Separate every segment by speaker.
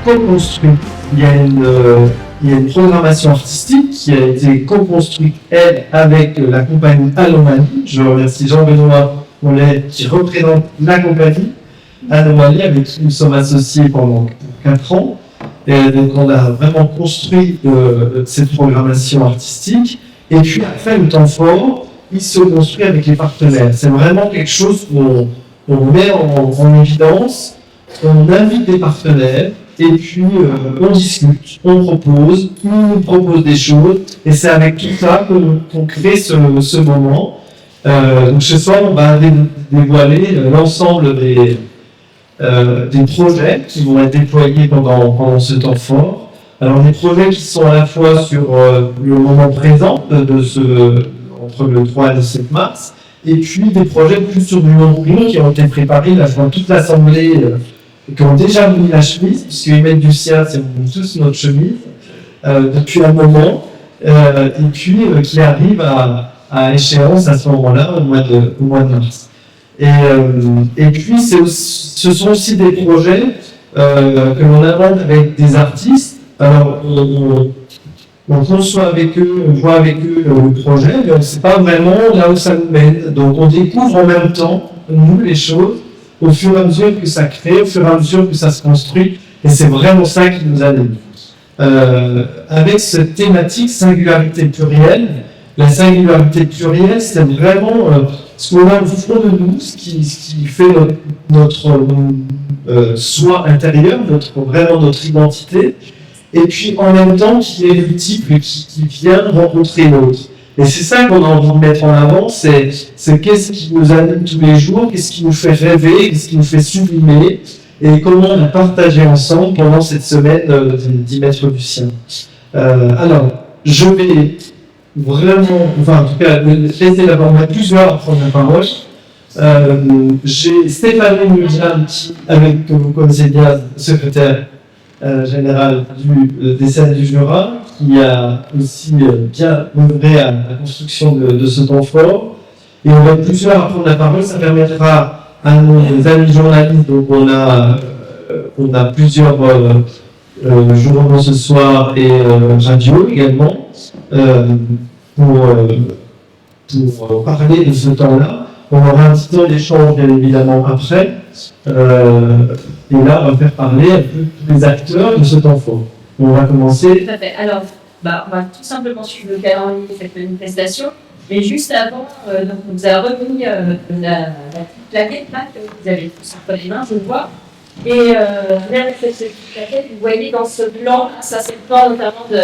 Speaker 1: co-construit. Il y a une programmation artistique qui a été co-construite, elle, avec la compagnie Anomalie. Je remercie Jean-Benoît Mollet qui représente la compagnie Anomalie, avec qui nous sommes associés pendant 4 ans. Et donc on a vraiment construit cette programmation artistique. Et puis après, le temps fort, il se construit avec les partenaires. C'est vraiment quelque chose qu'on met en évidence. On invite des partenaires. Et puis, on discute, on propose, ils nous proposent des choses, et c'est avec tout ça qu'on crée ce moment. Donc ce soir, on va dévoiler l'ensemble des projets qui vont être déployés pendant ce temps fort. Alors des projets qui sont à la fois sur le moment présent, entre le 3 et le 7 mars, et puis des projets plus sur du long cours qui ont été préparés. Là, je vois toute l'assemblée qui ont déjà mis la chemise, puisqu'ils mettent du sien, c'est tous notre chemise, depuis un moment, et puis qui arrivent à échéance à ce moment-là, au mois de mars. Et puis, ce sont aussi des projets que l'on invente avec des artistes. Alors, on conçoit avec eux, on voit avec eux le projet, mais on ne sait pas vraiment là où ça nous mène. Donc, on découvre en même temps, nous, les choses, au fur et à mesure que ça crée, au fur et à mesure que ça se construit, et c'est vraiment ça qui nous anime. Avec cette thématique singularité plurielle, la singularité plurielle, c'est vraiment ce qu'on a au fond de nous, ce qui fait notre soi intérieur, vraiment notre identité, et puis en même temps qui est multiple, qui vient rencontrer l'autre. Et c'est ça qu'on a envie de mettre en avant, c'est qu'est-ce qui nous anime tous les jours, qu'est-ce qui nous fait rêver, qu'est-ce qui nous fait sublimer, et comment on a partagé ensemble pendant cette semaine 10 mètres du sien. Alors, je vais vraiment, en tout cas, laisser d'abord plusieurs à prendre la parole. J'ai Stéphanie Muljan, que vous connaissez bien, secrétaire général des Scènes du Jura, qui a aussi bien œuvré à la construction de ce temps fort. Et on va plusieurs à prendre la parole, ça permettra à nos amis journalistes, donc on a plusieurs journaux ce soir et radio également, pour parler de ce temps-là. On aura un petit temps d'échange bien évidemment après, et là on va faire parler un peu tous les acteurs de ce temps fort. On va commencer.
Speaker 2: Tout à fait. Alors, on va tout simplement suivre le calendrier de cette manifestation. Mais juste avant, donc on vous a remis la petite plaquette là, que vous avez tous entre les mains, je le vois. Et derrière cette petite plaquette, vous voyez dans ce plan, ça c'est le plan notamment du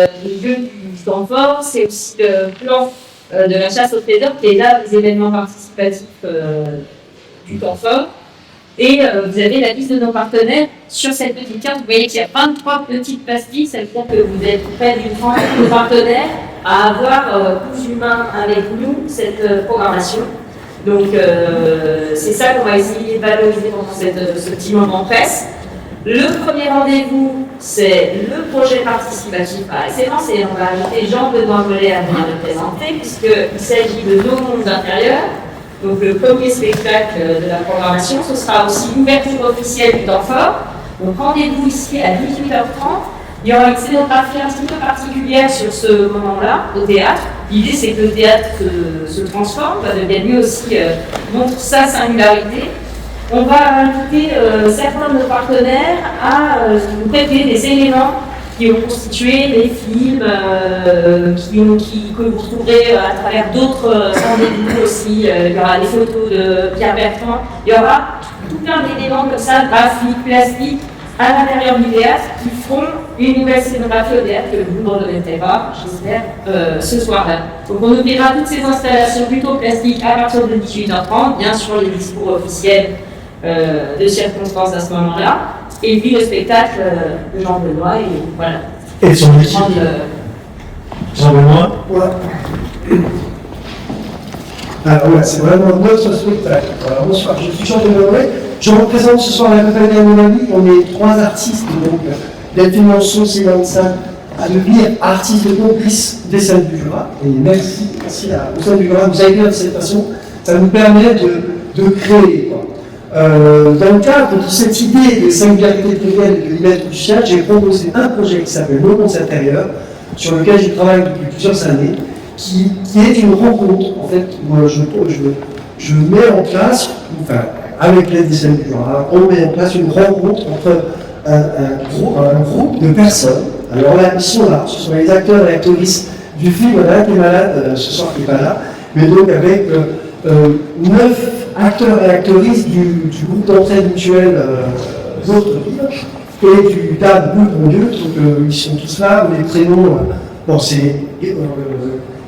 Speaker 2: lieu du temps fort, c'est aussi le plan de la chasse au trésor, qui est là des événements participatifs du temps fort. Et vous avez la liste de nos partenaires sur cette petite carte. Vous voyez qu'il y a 23 petites pastilles, ça veut dire que vous êtes près d'une trentaine de partenaires à avoir plus humains avec nous cette programmation. Donc c'est ça qu'on va essayer de valoriser pendant ce petit moment presse. Le premier rendez-vous, c'est le projet participatif par excellence, et on va inviter Jean-Benoît Mollet à venir le présenter, puisqu'il s'agit de nos mondes intérieurs. Donc le premier spectacle de la programmation, ce sera aussi l'ouverture officielle du temps fort. Donc rendez-vous ici à 18h30. Il y aura une scénographie un petit peu particulière sur ce moment-là, au théâtre. L'idée, c'est que le théâtre se transforme, devienne lui aussi, montre sa singularité. On va inviter certains de nos partenaires à nous prêter des éléments qui ont constitué des films que vous retrouverez à travers d'autres rendez-vous aussi. Il y aura des photos de Pierre Bertrand. Il y aura tout plein d'éléments comme ça, graphiques, plastiques, à l'intérieur du théâtre, qui feront une nouvelle scénographie au théâtre que vous ne reconnaîtrez pas, j'espère, ce soir-là. Donc on ouvrira toutes ces installations plutôt plastiques à partir de 18h30, bien sûr les discours officiels de circonstances à ce moment-là, et puis le spectacle de Jean-Benoît, et voilà.
Speaker 1: Et son équipe. Jean-Benoît.
Speaker 3: Voilà. Alors voilà, c'est vraiment notre spectacle. Alors, bonsoir, je suis Jean-Benoît. Je représente ce soir la compagnie Anomalie. On est 3 artistes, donc Delphine Manchon, Céline Saint, à devenir artiste de complice des Scènes du Jura. Et merci aux Scènes du Jura, vous avez bien de cette façon. Ça nous permet de créer. Dans le cadre de cette idée de singularité plurielle et de liberté du chien, j'ai proposé un projet qui s'appelle Le Monde intérieur, sur lequel je travaille depuis plusieurs années, qui est une rencontre. En fait, moi, je mets en place, enfin, avec l'aide des syndicats, on met en place une rencontre entre un groupe de personnes. Alors là, ils sont là, ce sont les acteurs et actrices du film. Il y en a un qui est malade ce soir, qui n'est pas là, mais donc avec 9 acteurs et actrices du groupe d'entraide mutuelle d'autres villes et du DAB Bourg-Bondieu. Donc ils sont tous là, les prénoms. Bon, c'est.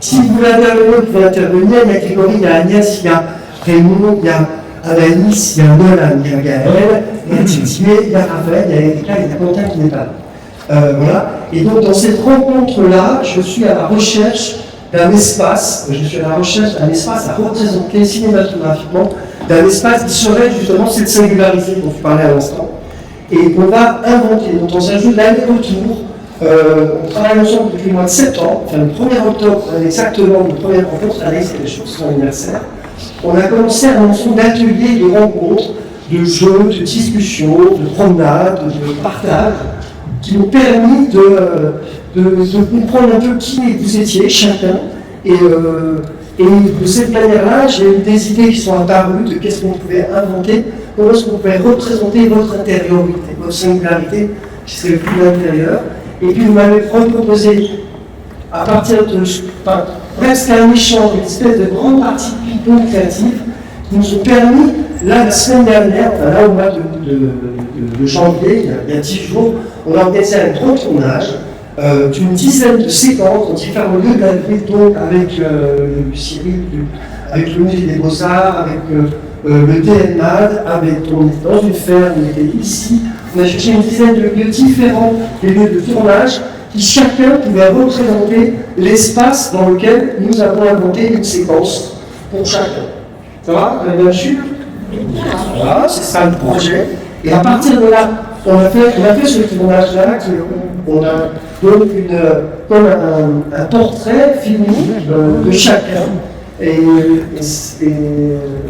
Speaker 3: Si vous voulez intervenir, vous pouvez intervenir. Il y a Grégory, il y a Agnès, il y a Raymond, il y a Anaïs, il y a Nolan, il y a Gaël, il y a Titier, il y a Raphaël, il y a Erika, il y a Quentin qui n'est pas là. Voilà. Et donc dans cette rencontre-là, je suis à la recherche d'un espace, à représenter cinématographiquement, d'un espace qui serait justement cette singularité dont tu parlais à l'instant. Et on va inventer, donc dans un jeu d'aller-retour, on travaille ensemble depuis le mois de septembre, enfin le 1er octobre, exactement le premier rencontre, l'année c'est les choses, son anniversaire. On a commencé un ensemble d'ateliers, de rencontres, de jeux, de discussions, de promenades, de partages, qui nous permis de comprendre un peu qui vous étiez, chacun. Et de cette manière-là, j'ai eu des idées qui sont apparues de qu'est-ce qu'on pouvait inventer, comment est-ce qu'on pouvait représenter votre intériorité, votre singularité, qui serait plus l'intérieur. Et puis vous m'avez proposé, à partir de presque un échange, une espèce de grande partie ping-pong créative, qui nous ont permis, là, la semaine dernière, enfin, là au mois de janvier, il y a 10 jours, on a organisé un grand tournage d'une dizaine de séquences dans différents lieux de la ville, donc avec le Cyril, avec le musée des Beaux-Arts, avec le DNMAD, on était dans une ferme, on était ici. On a cherché une dizaine de lieux différents, des lieux de tournage, qui chacun pouvait représenter l'espace dans lequel nous avons inventé une séquence pour chacun. Ça va? Vous avez bien su? Voilà, c'est ça le projet. Et à partir de là, on a fait ce tournage-là, on a donc comme un portrait filmé de chacun. Et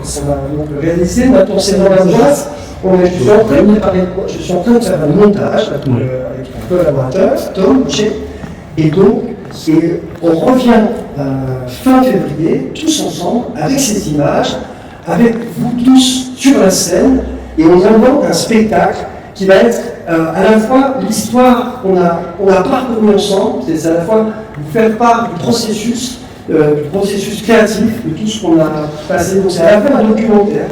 Speaker 3: ça va donc réaliser. Maintenant, c'est dans la boîte. Je suis en train de faire un montage avec un collaborateur, Tom Boucher. Et donc, on revient fin février, tous ensemble, avec ces images, avec vous tous sur la scène, et on invente un spectacle qui va être à la fois l'histoire qu'on a parcouru ensemble, c'est à la fois vous faire part du processus créatif, de tout ce qu'on a passé. Donc c'est à la fois un documentaire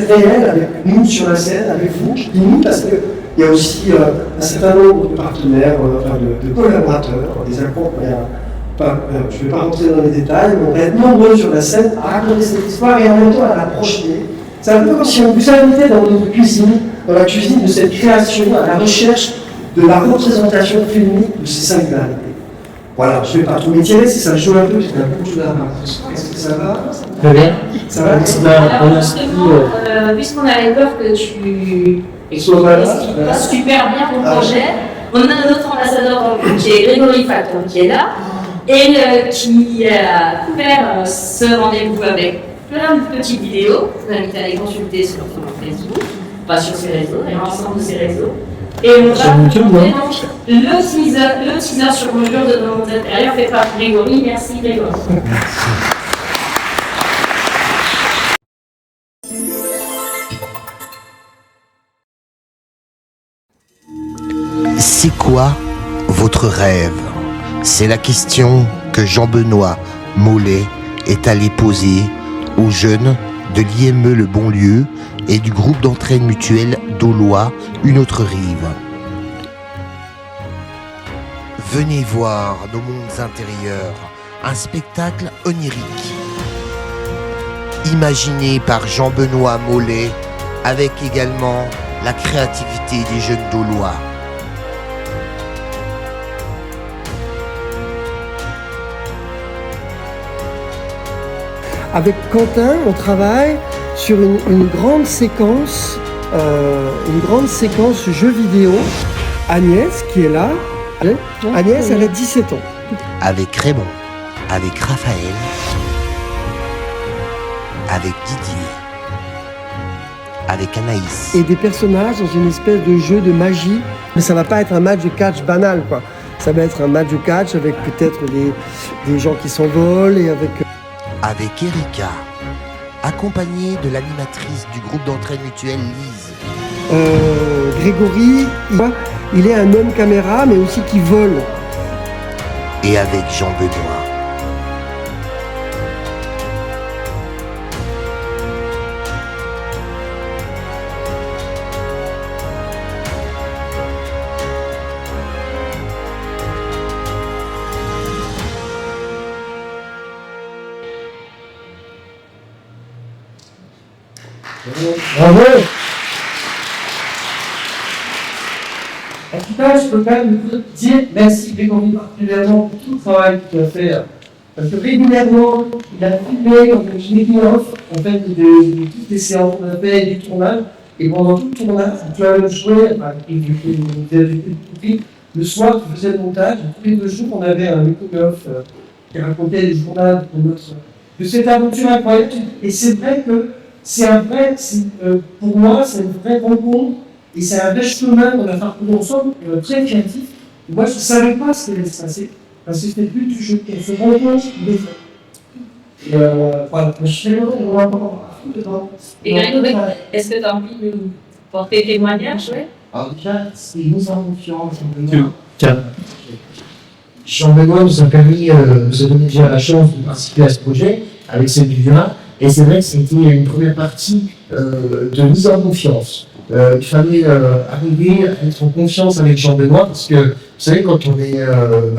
Speaker 3: réel avec nous sur la scène, avec vous, je dis nous parce qu'il y a aussi un certain nombre de partenaires, de collaborateurs, des accords. Je ne vais pas rentrer dans les détails, mais on va être nombreux sur la scène à raconter cette histoire et en même temps à la projeter. C'est un peu comme si on vous invitait dans notre cuisine, dans la cuisine de cette création, à la recherche de la représentation filmique de ces singularités. Voilà, je ne vais pas trop m'étirer, si ça joue un peu, j'ai beaucoup de choses à raconter. Est-ce que ça va?
Speaker 1: Très bien.
Speaker 3: Ça va?
Speaker 2: Alors justement, puisqu'on a les peurs que tu expliques super bien ton projet, on a un autre ambassadeur qui est Grégory Facton qui est là, et qui a couvert ce rendez-vous avec plein de petites vidéos. Je vous invite à les consulter sur son Facebook, pas sur ses réseaux, mais l'ensemble de ses réseaux. Et on va montrer donc le teaser sur mesure de nos intérieurs fait par Grégory. Merci Grégory.
Speaker 4: C'est quoi votre rêve? C'est la question que Jean-Benoît Mollet est allé poser aux jeunes de l'IME Le Bonlieu et du groupe d'entraide mutuelle d'Aulois, Une autre rive. Venez voir nos mondes intérieurs, un spectacle onirique. Imaginé par Jean-Benoît Mollet, avec également la créativité des jeunes d'Aulois.
Speaker 3: Avec Quentin, on travaille sur une grande séquence jeu vidéo. Agnès, qui est là, Agnès, elle a 17 ans.
Speaker 4: Avec Raymond, avec Raphaël, avec Didier, avec Anaïs.
Speaker 3: Et des personnages dans une espèce de jeu de magie. Mais ça va pas être un match de catch banal, quoi. Ça va être un match de catch avec peut-être des gens qui s'envolent et avec...
Speaker 4: Avec Erika, accompagnée de l'animatrice du groupe d'entraide mutuelle Lise.
Speaker 3: Grégory, il est un homme caméra, mais aussi qui vole.
Speaker 4: Et avec Jean Benoît.
Speaker 1: Bravo! En tout cas, je peux quand même vous dire merci Grégory particulièrement pour tout le travail que tu as fait. Parce que régulièrement, il a filmé comme une making-of en fait, de toutes les séances qu'on a fait, du tournage. Et pendant tout le tournage, tu as joué, le soir, tu faisais le montage. Tous les 2 jours, on avait un making-of qui racontait les journaux de cette aventure incroyable. Et c'est vrai que pour moi, c'est une vraie rencontre et c'est un vrai chemin qu'on a parcouru ensemble, très créatif. Et moi, je ne savais pas ce qui allait se passer, parce que c'était le but du jeu, qu'elle se rencontre des fois. Et voilà, je suis heureux, on va encore dedans.
Speaker 2: Et Grégory, est-ce que tu as envie de nous porter témoignage? Ouais.
Speaker 3: Alors déjà, c'est une mise en confiance.
Speaker 1: Tiens.
Speaker 3: Jean-Benoît nous a donné déjà la chance de participer à ce projet avec cette vidéo-là. Et c'est vrai que c'était une première partie de mise en confiance. Il fallait arriver à être en confiance avec Jean-Benoît parce que, vous savez, quand on est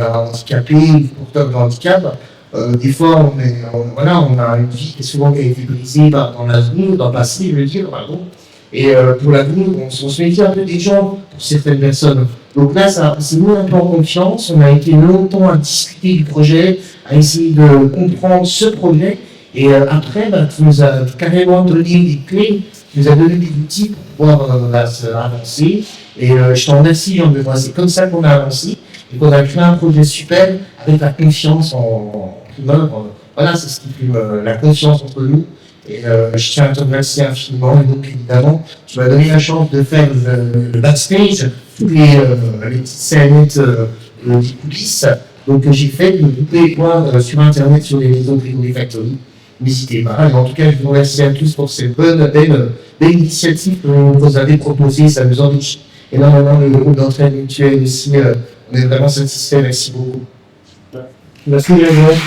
Speaker 3: handicapé ou porteur de handicap, des fois, on a une vie qui a été brisée dans l'avenir, dans le passé, je veux dire, pardon. Et pour l'avenir, on se méfie un peu des gens, pour certaines personnes. Donc là, ça s'est mis un peu en confiance. On a été longtemps à discuter du projet, à essayer de comprendre ce projet. Et après, tu nous as carrément donné des clés, tu nous as donné des outils pour pouvoir avancer. Et je t'en remercie, Jean-Benoît. C'est comme ça qu'on a avancé et qu'on a créé un projet super avec la confiance en œuvre. Voilà, c'est ce qui fait la confiance entre nous. Et je tiens à te remercier infiniment. Et donc, évidemment, tu m'as donné la chance de faire le backstage, toutes les petites scénettes des coulisses. Donc, j'ai fait, vous pouvez voir sur Internet, sur les réseaux de Grégory Factory. N'hésitez pas. En tout cas, je vous remercie à tous pour cette belle initiative que vous avez proposée. Ça nous enrichit énormément le groupe d'entraide mutuelle aussi. On est vraiment satisfaits. Merci beaucoup.
Speaker 1: Merci Grégory.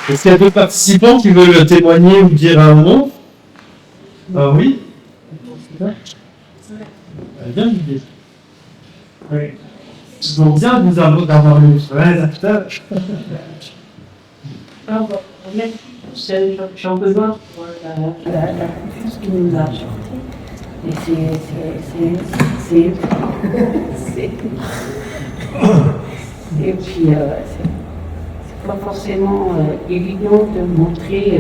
Speaker 1: Est-ce qu'il y a d'autres participants qui veulent témoigner ou dire un mot? Oui. Bien l'idée. Oui. C'est bien de nous avoir eu les acteurs.
Speaker 2: Merci Jean-Benoît pour la confiance qu'il nous a apportée. Et puis, c'est pas forcément évident de montrer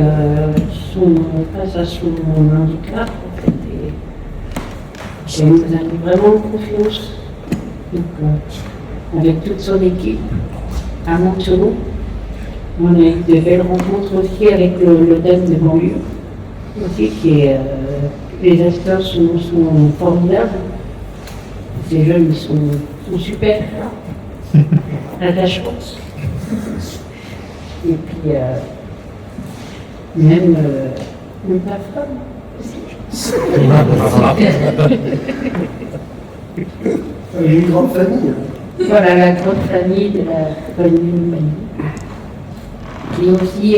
Speaker 2: face à son handicap, en fait. Et il nous a mis vraiment confiance. Donc, avec toute son équipe, à Montereau, on a eu de belles rencontres aussi avec le thème de banlieue, aussi, les acteurs sont formidables. Ces jeunes, ils sont super attachants. Et puis, même la femme aussi.
Speaker 3: Il y a une grande famille.
Speaker 2: Voilà, la grande famille de la famille. Qui est aussi,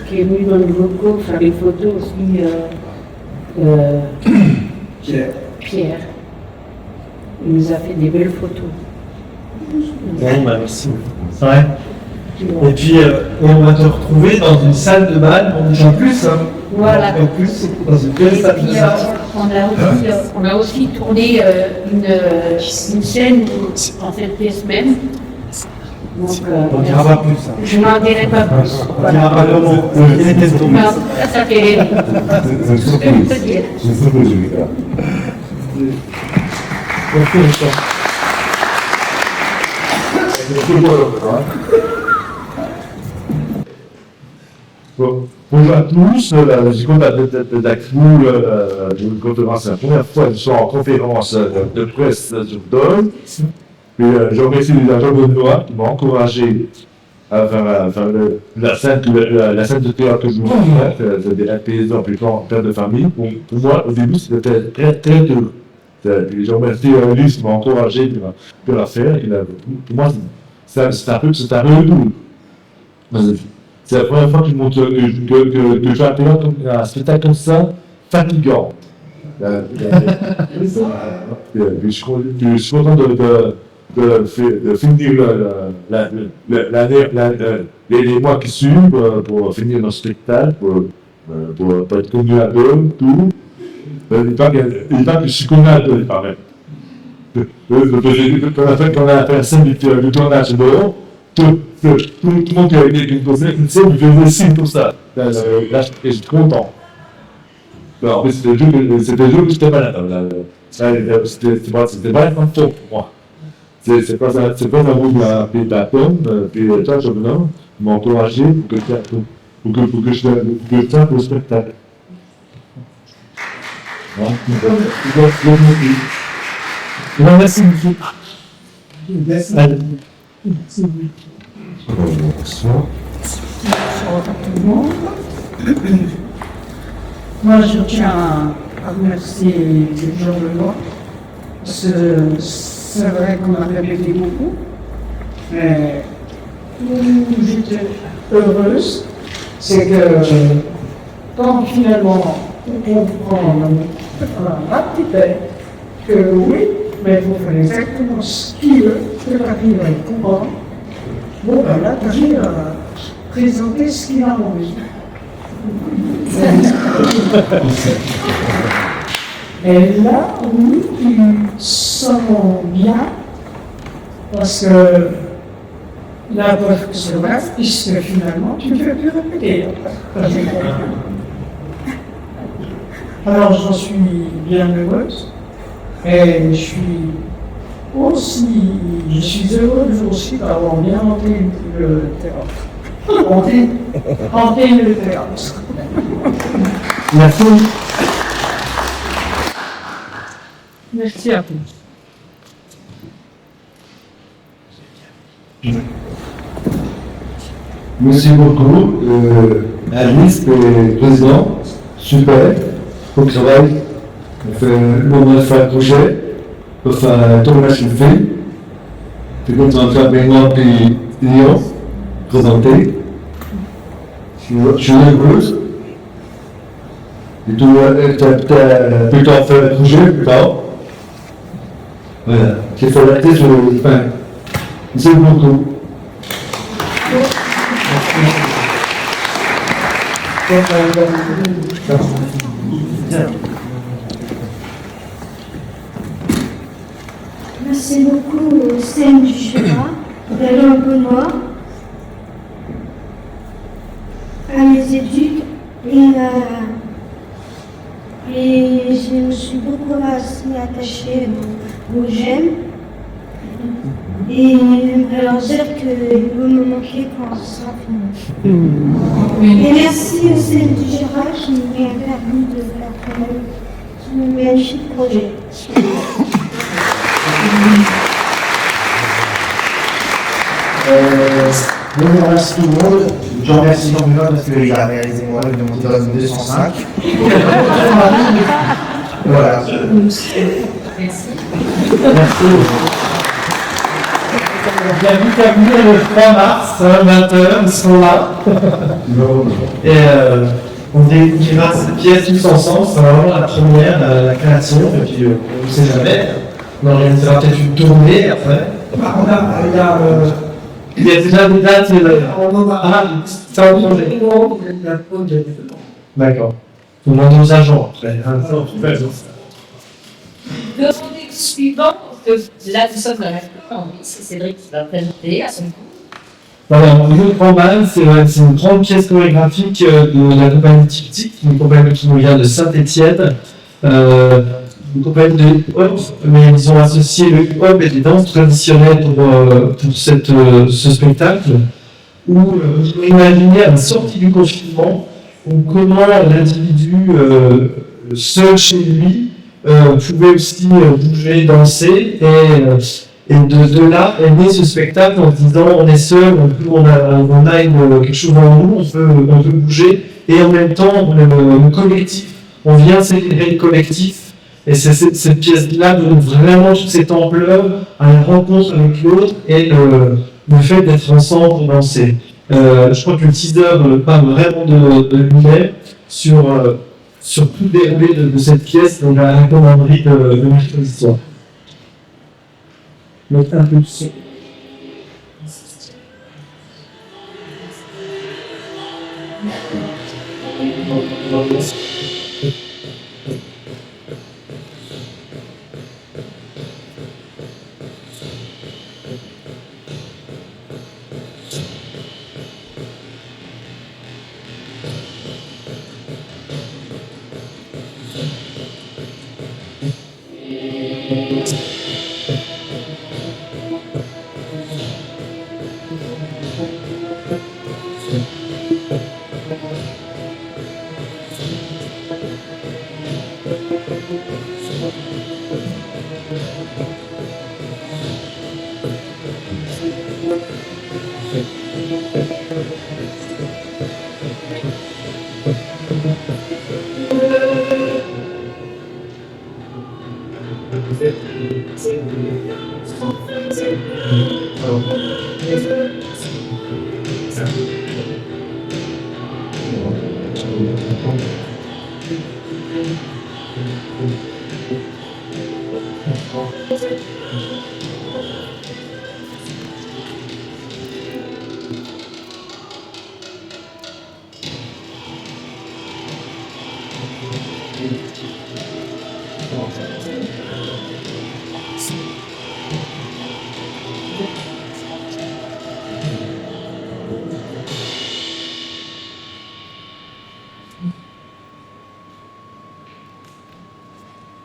Speaker 2: qui est venue dans le locaux faire des photos aussi. Pierre. Il nous a fait des belles photos.
Speaker 1: Bon, merci. Ouais. Et puis, on va te retrouver dans une salle de bal, on dit en plus. Hein.
Speaker 2: Voilà.
Speaker 1: En plus, dans une belle salle de bal.
Speaker 2: On a aussi tourné une scène en cette pièce même. Donc,
Speaker 1: on ne dira pas plus. Hein.
Speaker 2: Je n'en dirai pas plus.
Speaker 1: On ne dira pas le mot.
Speaker 2: Ça fait tout ce que je peux dire.
Speaker 5: Bonjour à tous, je compte d'Acrou, une conférence, c'est la première fois que je suis en conférence de presse sur Dole. Et je remercie les agents Benoît qui m'ont encouragé à faire la scène de théâtre que je vous fais, c'est des paysans plutôt père de famille. Pour moi, au début, c'était très dur. Je remercie Luce qui m'a encouragé pour la faire. Pour moi, c'est un peu doux. C'est la première fois que je fais un spectacle comme ça, fatigant. Je suis content de finir les mois qui suivent pour finir notre spectacle, pour être connu à deux, tout. Il pas que je suis connu à deux, il paraît. Quand on a fait la scène du tournage dehors, tout le monde qui a été une scène, il faisait signe pour ça. Là, je suis content. En plus, c'était le jour que j'étais malade. C'était pas un fantôme pour moi. C'est pas un bout d'un pays d'atome, puis toi, je m'a encouragé pour que je fasse le spectacle.
Speaker 1: Merci beaucoup.
Speaker 6: Bonsoir à tout le monde. Moi, je tiens à remercier Jean-Benoît, parce que c'est vrai qu'on a répété beaucoup, mais où j'étais heureuse, c'est que quand finalement on comprend un petit peu que oui, mais il faut faire exactement ce qu'il veut, que tu arrives à le comprendre. Bon, ben là, tu arrives à présenter ce qu'il a envie. Et là, oui, tu sens bien, parce que la preuve que c'est vrai, puisque finalement, tu ne fais plus répéter. Alors, j'en suis bien heureuse. Et je suis heureuse aussi d'avoir bien hanté le théâtre. Hanté le théâtre.
Speaker 1: Merci.
Speaker 6: Merci à tous.
Speaker 5: Merci beaucoup. Alice, le président, super, au travail. On fait le faire un projet, on fait un tournage de film. Puis quand on va faire Benoît puis Lyon, présenter. Je suis heureuse. Et tu as plutôt fait le projet plus tard. Voilà. J'ai fait la thèse, c'est beaucoup.
Speaker 7: Merci beaucoup au CM du Chéra, à Jean-Benoît, à mes études et je me suis beaucoup attachée aux jeunes. Et j'aimerais leur dire qu'ils vont me manquer quand ce sera fini. Et merci au CM du Chéra qui m'a permis de faire ce magnifique projet.
Speaker 3: Je remercie tout le monde. Je remercie Jean-Benoît parce qu'il a réalisé mon rêve de monter dans une 205. Voilà.
Speaker 2: Merci.
Speaker 1: Merci. J'invite à venir le 3 mars, 20h, ils sont là. Et on découvrira cette pièce tous ensemble, c'est vraiment la première, la création, et puis on ne sait jamais. On organisera peut-être une tournée après. Il y a déjà des dates. C'est un projet. D'accord. On demande aux agents après.
Speaker 2: Le rendez-vous suivant, là nous sommes dans la commande, c'est Cédric qui va présenter à son tour.
Speaker 1: Alors, le Grand Bal, c'est une grande pièce chorégraphique de la compagnie Tic-Tic, une compagnie qui nous vient de Saint-Étienne. Une compagnie de hip-hop, mais ils ont associé le hip-hop et les danses traditionnelles pour ce spectacle. où vous pouvez imaginer à la sortie du confinement, ou comment l'individu seul chez lui pouvait aussi bouger, danser, et de là est né ce spectacle en se disant on est seul, on a quelque chose en nous, on peut bouger, et en même temps le collectif, on vient célébrer le collectif, et c'est cette pièce-là donne vraiment toute cette ampleur à la rencontre avec l'autre et le fait d'être ensemble pour danser. Je crois que le teaser parle vraiment de lui-même sur tout le déroulé de cette pièce, donc la commanderie de mercredi soir. Notre impulsion.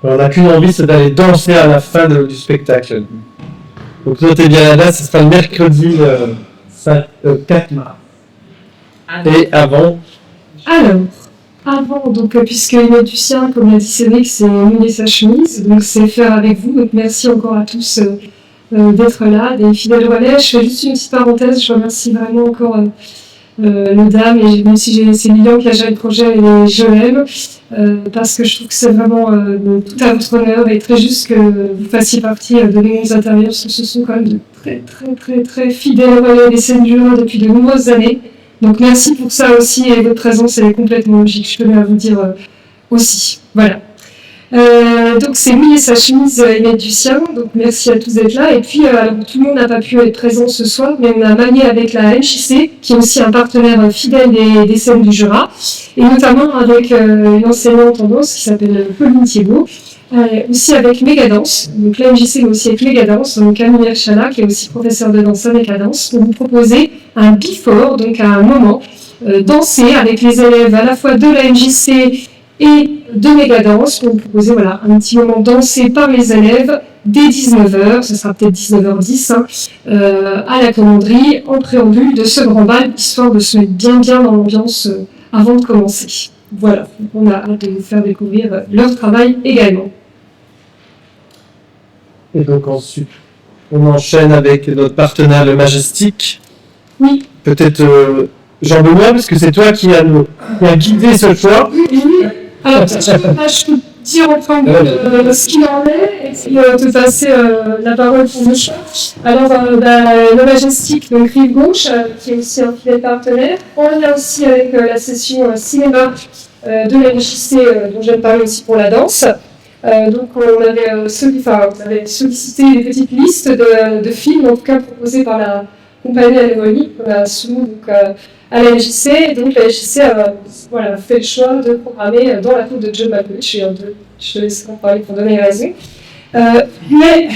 Speaker 1: On n'a qu'une envie, c'est d'aller danser à la fin du spectacle. Donc notez bien la date, ce sera le mercredi 4 mars. Et avant.
Speaker 8: Alors, avant, donc, puisque Aimé Ducien, comme l'a dit Cédric, c'est mouiller sa chemise, donc c'est faire avec vous. Donc merci encore à tous d'être là, des fidèles relais. Je fais juste une petite parenthèse, je remercie vraiment encore le DAM, et même si c'est Lilian qui a géré le projet, et je l'aime, parce que je trouve que c'est vraiment tout à votre honneur et très juste que vous fassiez partie de l'Union intérieures, parce que ce sont quand même de très fidèles relais des scènes du jour depuis de nombreuses années. Donc merci pour ça aussi, et votre présence elle est complètement logique, je tenais à vous dire aussi. Voilà. Donc c'est mouiller sa chemise Aimé Ducien, donc merci à tous d'être là. Et puis alors, tout le monde n'a pas pu être présent ce soir, mais on a manié avec la MJC, qui est aussi un partenaire fidèle des scènes du Jura, et notamment avec une enseignante en danse qui s'appelle Pauline Thiebaud, aussi avec Megadance, donc la MJC mais aussi avec Megadance, donc Camille Chala qui est aussi professeur de danse à Megadance, pour vous proposer un before, donc à un moment, danser avec les élèves à la fois de la MJC et de Megadance, pour vous proposer voilà, un petit moment dansé par les élèves dès 19h, ce sera peut-être 19h10, à la commanderie, en préambule de ce grand bal, histoire de se mettre bien dans l'ambiance avant de commencer. Voilà, on a hâte de vous faire découvrir leur travail également.
Speaker 1: Et donc ensuite, on enchaîne avec notre partenaire le Majestic.
Speaker 8: Oui.
Speaker 1: Peut-être Jean-Benoît, parce que c'est toi qui as guidé ce choix.
Speaker 8: Oui. Alors, je peux dire en préambule ce qu'il en est, et puis te passer la parole pour le choix. Alors, le Majestic, donc Rive Gauche, qui est aussi un fidèle partenaire. On lien aussi avec la session cinéma de la MJC, dont je viens de parler aussi pour la danse. Donc on avait sollicité des petites listes de films, en tout cas proposés par la compagnie Alémonique, qu'on a soumis à la MJC. Et donc la MJC a fait le choix de programmer dans la coupe de John Malkovich. Je te laisserai en parler pour donner raison. Mais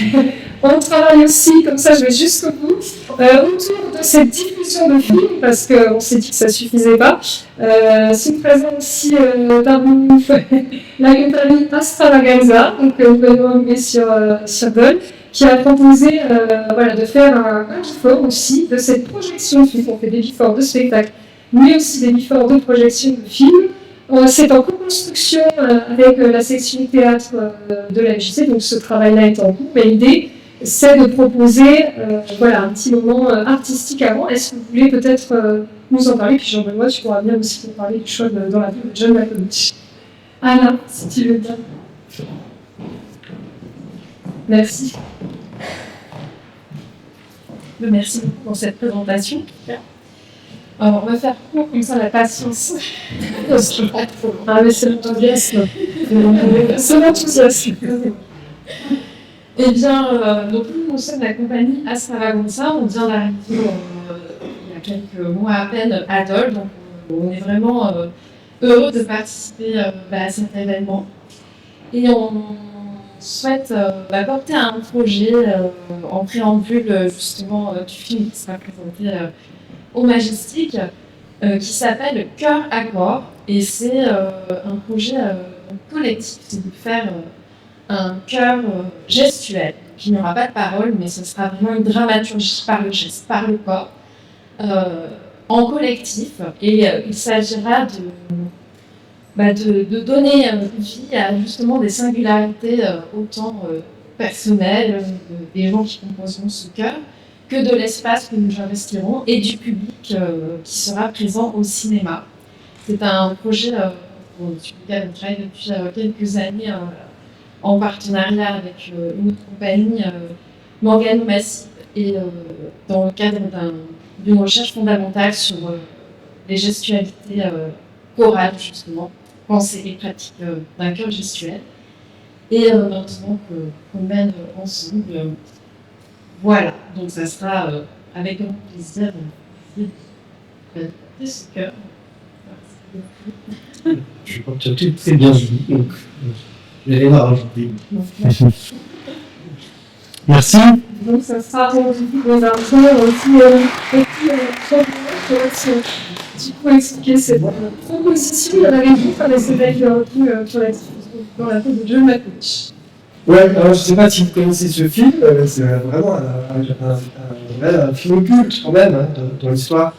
Speaker 8: on travaille aussi, comme ça je vais jusqu'au bout, autour de cette diffusion de films, parce qu'on s'est dit que ça ne suffisait pas. C'est présent aussi parmi nous la compagnie Astravaganza, donc nous pouvons enlever sur Dole, qui a proposé de faire un before aussi de cette projection de film. On fait des before de spectacle, mais aussi des before de projection de film. C'est en co-construction avec la section théâtre de la MJC, donc ce travail-là est en cours. Mais l'idée, c'est de proposer un petit moment artistique avant. Est-ce que vous voulez peut-être nous en parler? Puis Jean-Benoît, tu pourras bien aussi nous parler du choix dans la vie de John Malkovich. Alain, si tu veux bien. Merci.
Speaker 9: Merci beaucoup pour cette présentation. Alors, on va faire court comme ça, la patience.
Speaker 8: Ah, mais c'est l'enthousiasme. C'est l'enthousiasme.
Speaker 9: Eh bien, donc nous sommes la compagnie Astravaganza. On vient d'arriver il y a quelques mois à peine à Dole. Donc, on est vraiment heureux de participer à cet événement. Et on souhaite porter un projet en préambule justement du film qui sera présenté au Majestic, qui s'appelle Cœur à corps. Et c'est un projet collectif, c'est de faire un chœur gestuel. Il n'y aura pas de parole, mais ce sera vraiment une dramaturgie par le geste, par le corps, en collectif. Et il s'agira de donner vie à justement des singularités autant personnelles des gens qui composeront ce chœur, que de l'espace que nous investirons et du public qui sera présent au cinéma. C'est un projet sur lequel on travaille depuis quelques années en partenariat avec une autre compagnie, Morgane Massif, et dans le cadre d'une recherche fondamentale sur les gestualités chorales, justement, pensée et pratique d'un chœur gestuel. Et maintenant qu'on mène ensemble. Voilà, donc ça sera avec grand plaisir de ce cœur.
Speaker 1: Je crois que tu as tout très bien dit, donc je vais rien à rajouter. Merci.
Speaker 8: Donc ça sera aujourd'hui dans un temps aussi tu peux expliquer cette proposition. Il y en avait d'autres, mais c'est vrai qu'il y a dans la peau de John Malkovich.
Speaker 3: Ouais, alors je ne sais pas si vous connaissez ce film, c'est vraiment un film culte quand même dans l'histoire.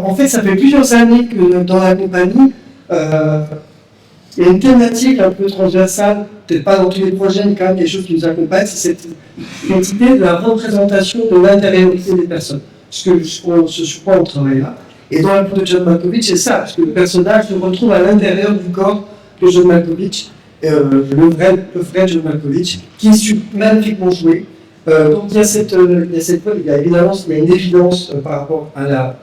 Speaker 3: En fait, ça fait plusieurs années que dans la compagnie, il y a une thématique un peu transversale, peut-être pas dans tous les projets, mais quand même des choses qui nous accompagnent, c'est cette idée de la représentation de l'intériorité des personnes. Ce sur quoi on travaille là. Et dans la peau de John Malkovich, c'est ça, parce que le personnage se retrouve à l'intérieur du corps de John Malkovich. Le vrai John Malkovich, qui est magnifiquement joué. Donc il y a évidemment une évidence par rapport à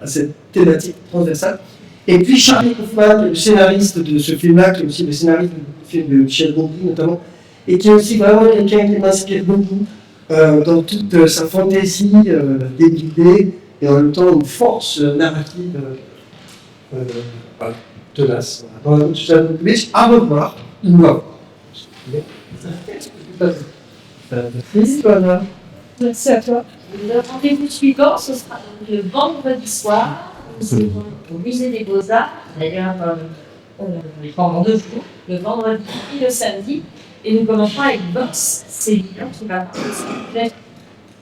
Speaker 3: cette thématique transversale. Et puis Charlie Kaufman, le scénariste de ce film-là, qui est aussi le scénariste du film de Michel Gondry notamment, et qui est aussi vraiment quelqu'un qui m'inspire beaucoup dans toute sa fantaisie débridée et en même temps une force narrative tenace. Dans la bouche de John Malkovich, à revoir.
Speaker 8: Merci à toi.
Speaker 2: Le rendez-vous suivant, ce sera le vendredi soir, au Musée des Beaux-Arts, d'ailleurs pendant 2 jours, le vendredi et le samedi. Et nous commencerons avec Box Céline qui va parler de ce projet.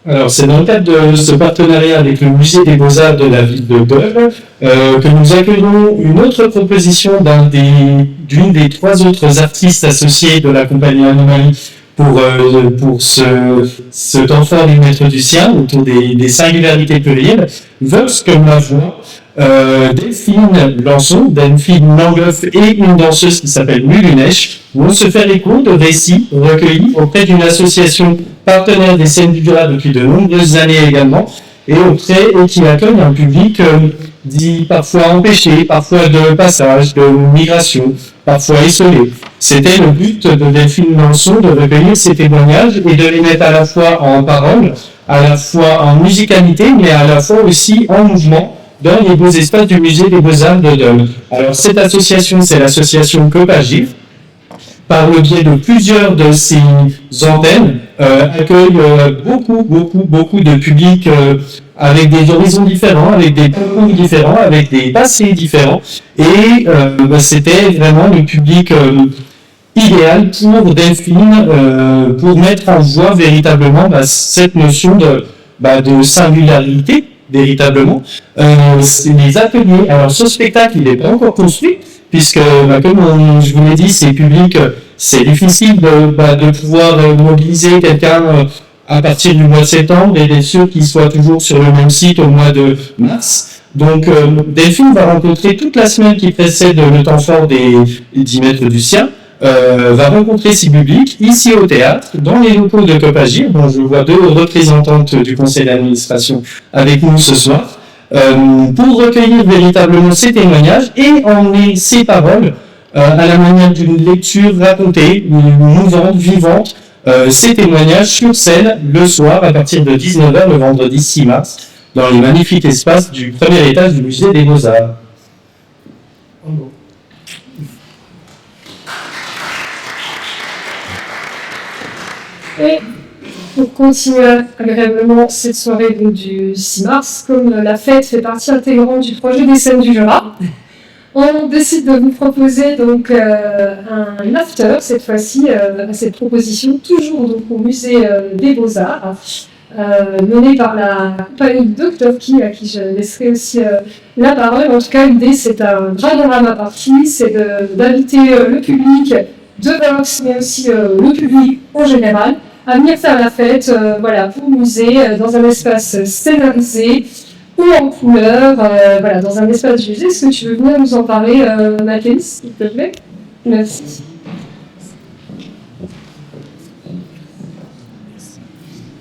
Speaker 1: Alors, c'est dans le cadre de ce partenariat avec le Musée des Beaux-Arts de la ville de Dole que nous accueillons une autre proposition d'une des 3 autres artistes associés de la compagnie Anomalie pour ce temps fort du Maître du Sien autour des singularités plurielles. Vox comme la voix, Delphine Lançon, Delphine Langloff et une danseuse qui s'appelle Mulunesh vont se faire écho de récits recueillis auprès d'une association partenaire des scènes du Jura depuis de nombreuses années également, et qui accueille un public dit parfois empêché, parfois de passage, de migration, parfois isolé. C'était le but de Delphine Lançon de recueillir ces témoignages et de les mettre à la fois en parole, à la fois en musicalité, mais à la fois aussi en mouvement dans les beaux espaces du Musée des Beaux-Arts de Dole. Alors cette association, c'est l'association Copagif, par le biais de plusieurs de ses antennes, accueille beaucoup de publics avec des horizons différents, avec des parcours différents, avec des passés différents. Et c'était vraiment le public
Speaker 10: idéal pour Delphine, pour mettre en voie véritablement cette notion de singularité, véritablement. C'est les ateliers. Alors ce spectacle, il n'est pas encore construit, puisque, comme je vous l'ai dit, c'est public, c'est difficile de pouvoir mobiliser quelqu'un à partir du mois de septembre et d'être sûr qu'il soit toujours sur le même site au mois de mars. Donc Delphine va rencontrer toute la semaine qui précède le temps fort des 10 mètres du sien, va rencontrer ses publics ici au théâtre, dans les locaux de Copagir. Bon, je vois 2 représentantes du conseil d'administration avec nous ce soir, pour recueillir véritablement ces témoignages et emmener ces paroles à la manière d'une lecture racontée, mouvante, vivante, ces témoignages sur scène le soir à partir de 19h le vendredi 6 mars dans les magnifiques espaces du premier étage du musée des Beaux-Arts.
Speaker 8: Et pour continuer agréablement cette soirée donc, du 6 mars, comme la fête fait partie intégrante du projet des scènes du Jura, on décide de vous proposer donc un after, cette fois-ci, à cette proposition, toujours donc, au musée des Beaux-Arts, menée par la compagnie Dr. Key, à qui je laisserai aussi la parole. En tout cas, l'idée, c'est un Dragorama party, c'est d'inviter le public de Vox, mais aussi le public en général, à venir faire la fête au musée, dans un espace scénarisé, ou en couleur, dans un espace du musée. Est-ce que tu veux venir nous en parler, Mathilde, s'il te plaît? Merci.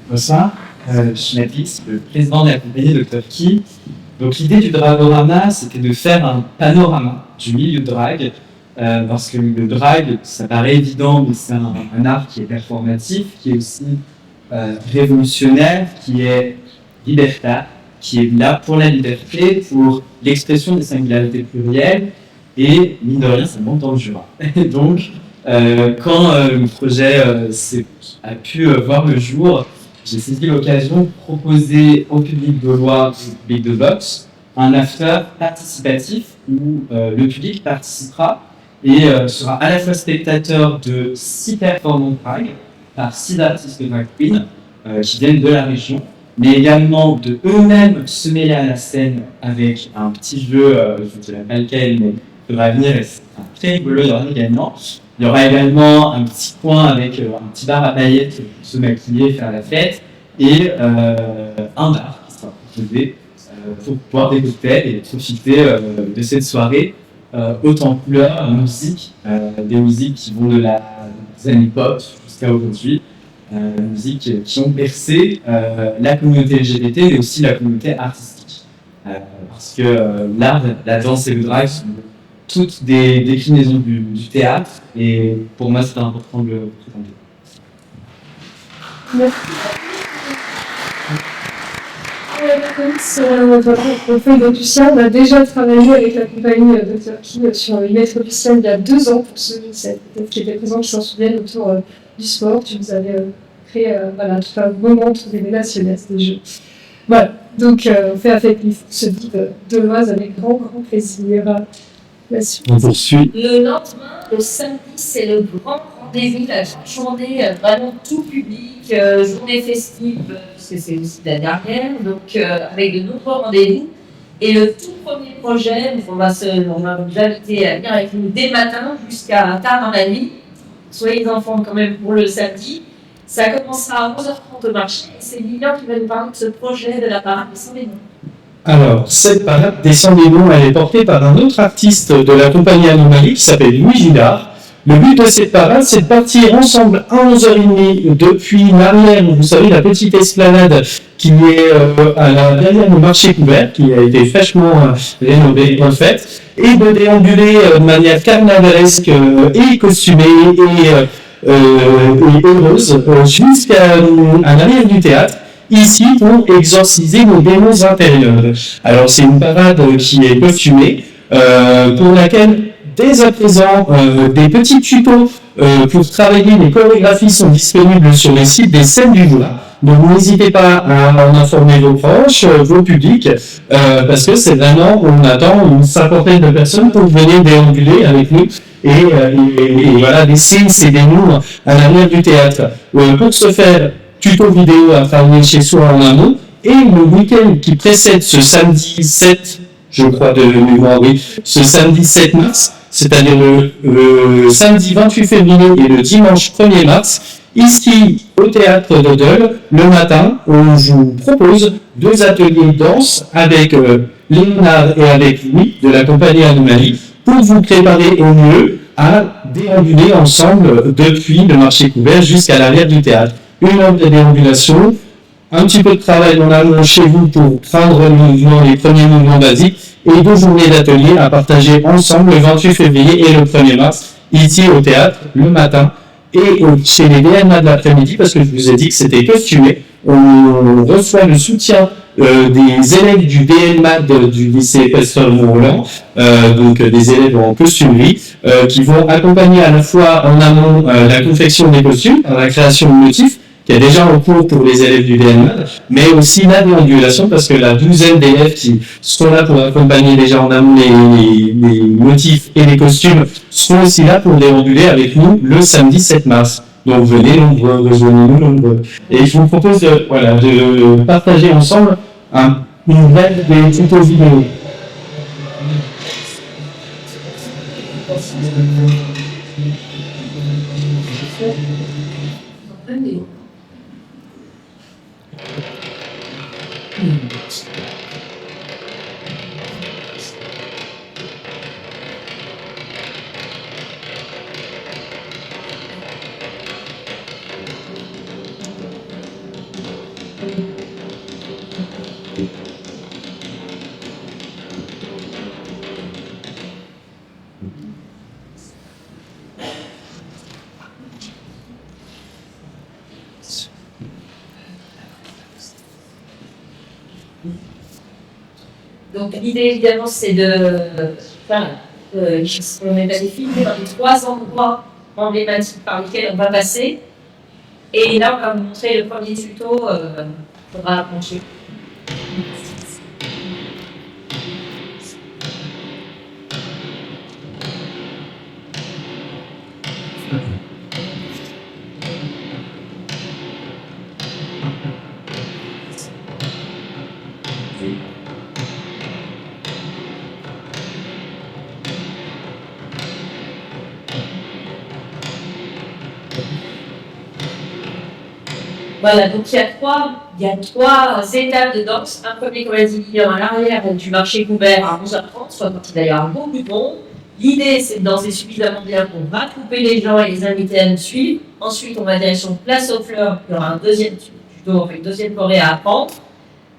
Speaker 11: Bonsoir, je suis Mathis, le président de la compagnie Dr. Key. Donc l'idée du Dragorama, c'était de faire un panorama du milieu de drague, parce que le drag, ça paraît évident, mais c'est un art qui est performatif, qui est aussi révolutionnaire, qui est libertaire, qui est là pour la liberté, pour l'expression des singularités plurielles, et mine de rien, ça monte dans le Jura. Donc, quand le projet a pu voir le jour, j'ai saisi l'occasion de proposer au public gaulois, au public de Vox, un after participatif où le public participera et sera à la fois spectateur de 6 performances drag par 6 artistes drag queens qui viennent de la région, mais également de eux-mêmes se mêler à la scène avec un petit jeu, je ne dirais pas lequel, mais qui va venir, et c'est très rigolo, il y aura des gagnants. Il y aura également un petit coin avec un petit bar à paillettes pour se maquiller, faire la fête, et un bar qui sera proposé pour boire des cocktails et profiter de cette soirée haute en couleur, musique, des musiques qui vont de des années pop jusqu'à aujourd'hui, musiques qui ont bercé la communauté LGBT mais aussi la communauté artistique. Parce que l'art, la danse et le drag sont toutes des déclinaisons du théâtre, et pour moi c'était important de le présenter.
Speaker 8: Merci. Au fait de Lucien, on a déjà travaillé avec la compagnie Dr. Key sur les maîtres Lucien il y a 2 ans, pour ceux qui étaient présents, qui s'en souviennent, autour du sport. Tu nous avais créé tout un moment autour des nationales des jeux. Voilà, donc on fait avec ce dit de l'Oise avec grand plaisir.
Speaker 10: On poursuit.
Speaker 2: Le lendemain, le samedi, c'est le grand rendez-vous, la journée vraiment tout public, journée festive, puisque c'est aussi la dernière, donc avec de nombreux rendez-vous. Et le tout premier projet, on va vous inviter à venir avec nous dès matin jusqu'à tard dans la nuit. Soyez enfants quand même pour le samedi. Ça commencera à 11h30 au marché. Et c'est Lilian qui va nous parler de ce projet de la parade des Sans-Démons.
Speaker 10: Alors, cette parade des Sans-Démons, elle est portée par un autre artiste de la compagnie Anomalie qui s'appelle Louis Gillard. Le but de cette parade, c'est de partir ensemble à 11h30 depuis l'arrière, vous savez, la petite esplanade qui est derrière le marché couvert, qui a été fraîchement rénové, en fait, et de déambuler de manière carnavalesque et costumée et heureuse jusqu'à l'arrière du théâtre, ici pour exorciser nos démons intérieurs. Alors c'est une parade qui est costumée, pour laquelle dès à présent des petits tutos pour travailler les chorégraphies sont disponibles sur le site des scènes du Jura. Donc n'hésitez pas à en informer vos proches, vos publics, parce que c'est vraiment, on attend une cinquantaine de personnes pour venir déambuler avec nous et voilà, laisser ces démons à l'arrière du théâtre. Pour ce faire, tuto vidéo à travailler chez soi en amont, et le week-end qui précède ce samedi 7, je crois de mémoire, oui, ce samedi 7 mars, c'est-à-dire le samedi 28 février et le dimanche 1er mars, ici au théâtre de Dole, le matin, où je vous propose 2 ateliers de danse avec Léonard et avec Louis de la compagnie Anomalie pour vous préparer au mieux à déambuler ensemble depuis le marché couvert jusqu'à l'arrière du théâtre. Une heure de déambulation, un petit peu de travail en amont chez vous pour prendre les premiers mouvements basiques et 2 journées d'atelier à partager ensemble le 28 février et le 1er mars ici au théâtre le matin et chez les DNMA de l'après-midi parce que je vous ai dit que c'était costumé. On reçoit le soutien des élèves du DNMA du lycée Pasteur Mont-Roland, donc des élèves en costumerie, qui vont accompagner à la fois en amont la confection des costumes, la création de motifs, qui est déjà en cours pour les élèves du DNMA, mais aussi la déambulation, parce que la 12aine d'élèves qui sont là pour accompagner déjà en amont les motifs et les costumes seront aussi là pour déambuler avec nous le samedi 7 mars. Donc venez nombreux, rejoignez-nous nombreux. Et je vous propose de partager ensemble une brève des tutos vidéo.
Speaker 2: Donc l'idée évidemment c'est de on est allé filmer dans les 3 endroits emblématiques par lesquels on va passer. Et là on va vous montrer le premier tuto, il faudra approcher. Voilà, donc il y a trois étapes de danse. Un premier, comme on l'a dit, à l'arrière du marché couvert à 11h30, soit quand il y a beaucoup de monde. L'idée, c'est de danser suffisamment bien pour rattraper les gens et les inviter à nous suivre. Ensuite, on va direction Place aux Fleurs. Il y aura un deuxième tuto, une deuxième choré à apprendre.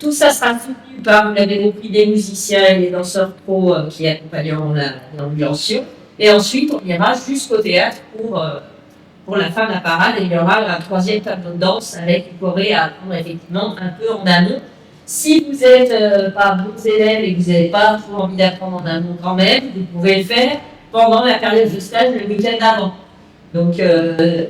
Speaker 2: Tout ça sera soutenu par, vous l'avez compris, des musiciens et des danseurs pros qui accompagneront l'ambiance. Et ensuite, on ira jusqu'au théâtre pour la fin de la parade, et il y aura un troisième tableau de danse avec une choré à apprendre effectivement un peu en amont. Si vous êtes pas bons élèves et que vous n'avez pas trop envie d'apprendre en amont quand même, vous pouvez le faire pendant la période de stage le week-end avant. Donc ne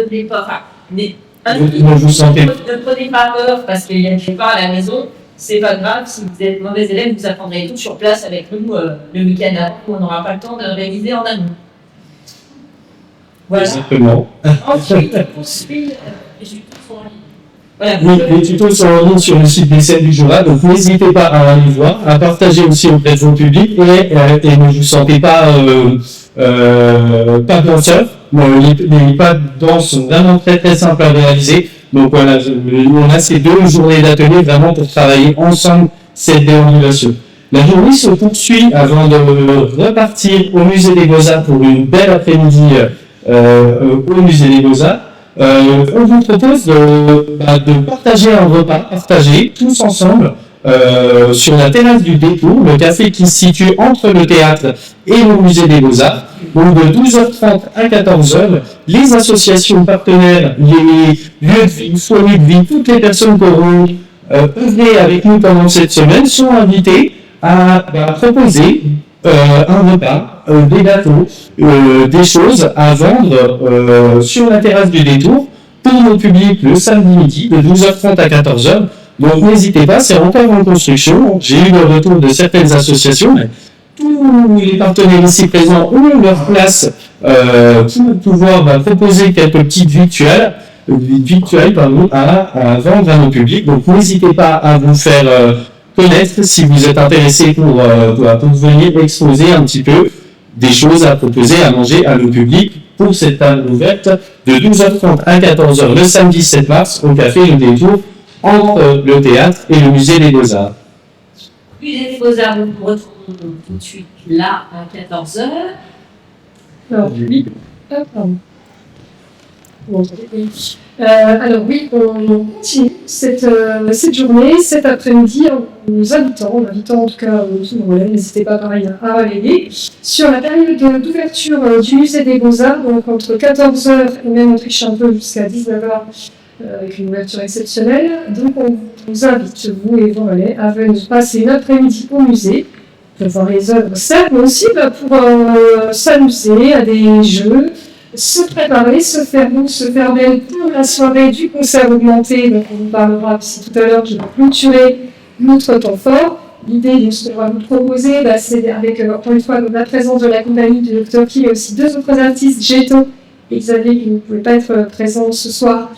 Speaker 2: prenez pas, ne prenez pas peur parce qu'il y a quelque part à la maison. C'est pas grave, si vous êtes mauvais élève, vous apprendrez tout sur place avec nous le week-end avant, où on n'aura pas le temps de réviser en amont. Voilà.
Speaker 10: Exactement.
Speaker 2: Ensuite, on suit les tutos sont en ligne. Voilà.
Speaker 10: Oui, les tutos sont en ligne sur le site des Scènes du Jura, donc n'hésitez pas à aller voir, à partager aussi auprès de vos publics et ne vous sentez pas danseur. Les pas de danse sont vraiment très très simples à réaliser. Donc voilà, on a ces 2 journées d'atelier vraiment pour travailler ensemble cette déambulation. La journée se poursuit avant de repartir au Musée des Beaux-Arts pour une belle après-midi au Musée des Beaux-Arts. On vous propose de partager un repas partagé tous ensemble sur la terrasse du Détour, le café qui se situe entre le théâtre et le Musée des Beaux-Arts. Donc de 12h30 à 14h, les associations partenaires, les lieux de vie, foyers de vie, toutes les personnes qui auront œuvré avec nous pendant cette semaine sont invitées à proposer un repas, des gâteaux, des choses à vendre sur la terrasse du Détour pour nos publics le samedi midi de 12h30 à 14h. Donc n'hésitez pas, c'est encore en construction. J'ai eu le retour de certaines associations, mais tous les partenaires ici présents ont leur place pour pouvoir proposer quelques petites virtuelles à vendre à nos publics. Donc n'hésitez pas à vous faire connaître si vous êtes intéressé pour venir exposer un petit peu des choses à proposer à manger à nos publics pour cette table ouverte de 12h30 à 14h le samedi 7 mars au Café Le Détour entre le théâtre et le musée des Beaux-Arts.
Speaker 2: Musée des Beaux-Arts, nous nous retrouvons tout de suite là à 14h.
Speaker 8: Alors oui, pardon. Alors oui, on continue cette journée, cet après-midi, en nous invitant en tout cas tout le monde, n'hésitez pas pareil à relayer, sur la période d'ouverture du musée des Beaux-Arts, donc entre 14h et même on triche un peu jusqu'à 19h avec une ouverture exceptionnelle. Donc on vous invite, vous et vos relais, à venir passer l'après-midi au musée, pour voir les œuvres certes, mais aussi pour s'amuser à des jeux, se préparer, se faire beau, se faire belle pour la soirée du concert augmenté. Donc on vous parlera aussi tout à l'heure qui va clôturer notre temps fort. L'idée de ce qu'on va vous proposer, c'est avec encore une fois la présence de la compagnie du Dr. Ki, mais aussi deux autres artistes, Jeto et Xavier, qui ne pouvaient pas être présents ce soir,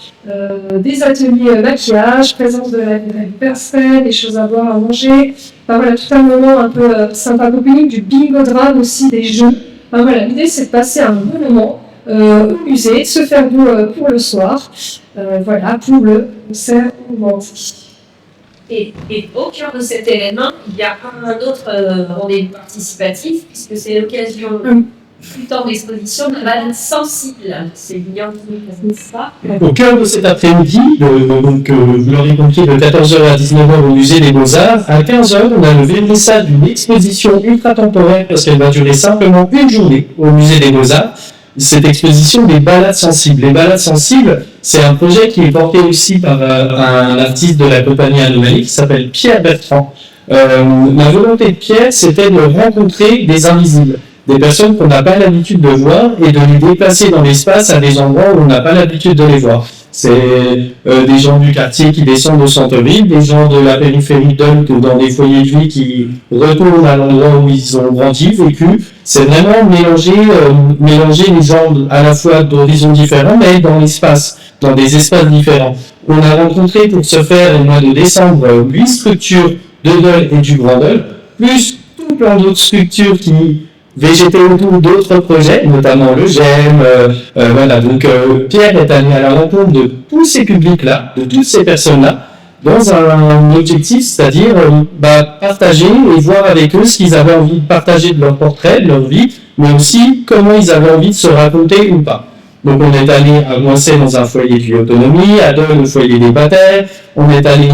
Speaker 8: des ateliers maquillage, présence de la personnelle, des choses à boire, à manger. Enfin, voilà, tout un moment un peu sympa copinique, du bingo drame aussi, des jeux. Enfin, voilà, l'idée c'est de passer un bon moment au musée, se faire beau pour le soir, voilà, pour le concert augmenté.
Speaker 2: Et au cœur de cet événement, il y a un autre rendez-vous participatif, puisque c'est l'occasion du temps d'exposition de la balade sensible. C'est Lilian qui nous présente ça.
Speaker 10: Au cœur de cet après-midi, donc vous l'aurez compris, de 14h à 19h au musée des Beaux-Arts, à 15h, on a le vernissage d'une exposition ultra-temporaire, parce qu'elle va durer simplement une journée au musée des Beaux-Arts. Cette exposition des balades sensibles. Les balades sensibles, c'est un projet qui est porté aussi par un artiste de la compagnie Anomalie qui s'appelle Pierre Bertrand. La volonté de Pierre, c'était de rencontrer des invisibles, des personnes qu'on n'a pas l'habitude de voir et de les déplacer dans l'espace à des endroits où on n'a pas l'habitude de les voir. C'est des gens du quartier qui descendent au centre-ville, des gens de la périphérie d'Ulk dans des foyers de vie qui retournent à l'endroit où ils ont grandi, vécu. C'est vraiment mélanger les gens à la fois d'horizons différents, mais dans l'espace, dans des espaces différents. On a rencontré pour ce faire au mois de décembre 8 structures de Dole et du Grand Dole, plus tout plein d'autres structures qui végétaient autour d'autres projets, notamment le GEM. Voilà, donc Pierre est allé à la rencontre de tous ces publics-là, de toutes ces personnes-là, dans un objectif, c'est-à-dire partager et voir avec eux ce qu'ils avaient envie de partager de leur portrait, de leur vie, mais aussi comment ils avaient envie de se raconter ou pas. Donc on est allé à Moisset dans un foyer de vie autonomie, à Dole, le foyer des bataires, on est allé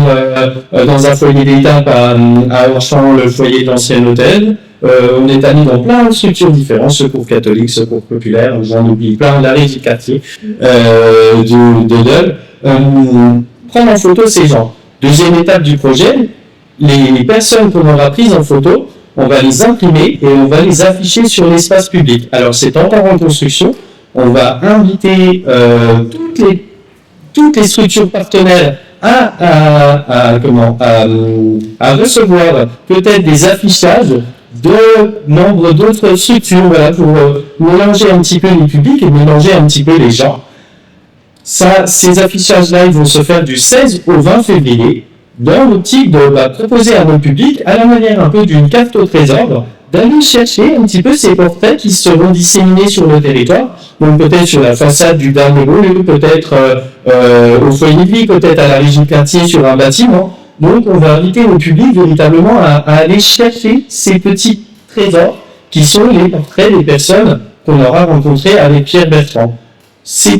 Speaker 10: dans un foyer d'étape à Orchamps, le foyer de l'ancien hôtel, on est allé dans plein de structures différentes, secours catholique, secours populaire, j'en oublie plein, la régie de quartier de Dole, prendre en photo ces gens. Deuxième étape du projet, les personnes qu'on aura prises en photo, on va les imprimer et on va les afficher sur l'espace public. Alors c'est encore en construction. On va inviter toutes les structures partenaires à recevoir peut-être des affichages de membres d'autres structures, voilà, pour mélanger un petit peu les publics et mélanger un petit peu les gens. Ces affichages-là, ils vont se faire du 16 au 20 février, dans l'optique de proposer à nos publics, à la manière un peu d'une carte au trésor, d'aller chercher un petit peu ces portraits qui seront disséminés sur le territoire, donc peut-être sur la façade du dernier lieu, peut-être au foyer de vie, peut-être à la régie de quartier sur un bâtiment. Donc on va inviter le public véritablement à aller chercher ces petits trésors qui sont les portraits des personnes qu'on aura rencontrées avec Pierre Bertrand. Ces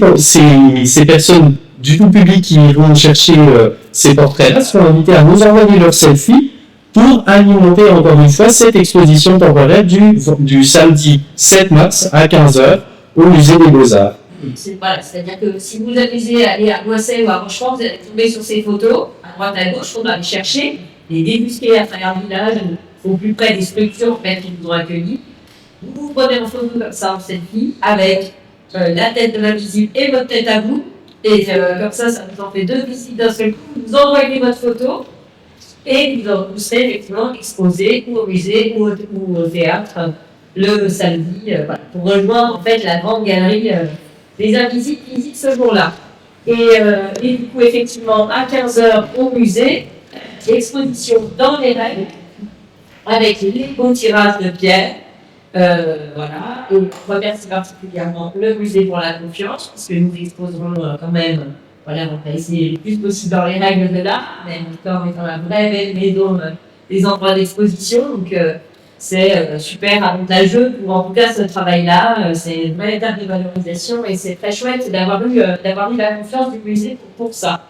Speaker 10: personnes du tout public qui iront chercher ces portraits-là seront invitées à nous envoyer leurs selfies pour alimenter encore une fois cette exposition temporaire du samedi 7 mars à 15h au musée des Beaux-Arts.
Speaker 2: C'est-à-dire que si vous vous amusez à aller à Moisset ou à Rochefort, vous allez tomber sur ces photos, à droite à gauche, on va les chercher, les débusquer à travers le village, au plus près des structures qui vous ont accueillis. Vous vous prenez en photo comme ça en selfie, avec la tête de l'invisible et votre tête à vous, Et comme ça vous en fait 2 visites d'un seul coup. Vous envoyez votre photo et vous serez effectivement exposé ou au musée ou au théâtre le samedi, voilà, pour rejoindre en fait la grande galerie des invisibles qui visitent ce jour-là. Et du coup, effectivement, à 15h au musée, exposition dans les règles, avec les beaux tirages de pierre. Voilà. Et on remercie particulièrement le musée pour la confiance, parce que nous exposerons quand même, voilà, on va essayer le plus possible dans les règles de l'art, même étant la vraie belle maison des endroits d'exposition. Donc, c'est super avantageux pour en tout cas ce travail-là. C'est une vraie étape de valorisation et c'est très chouette d'avoir eu la confiance du musée pour ça.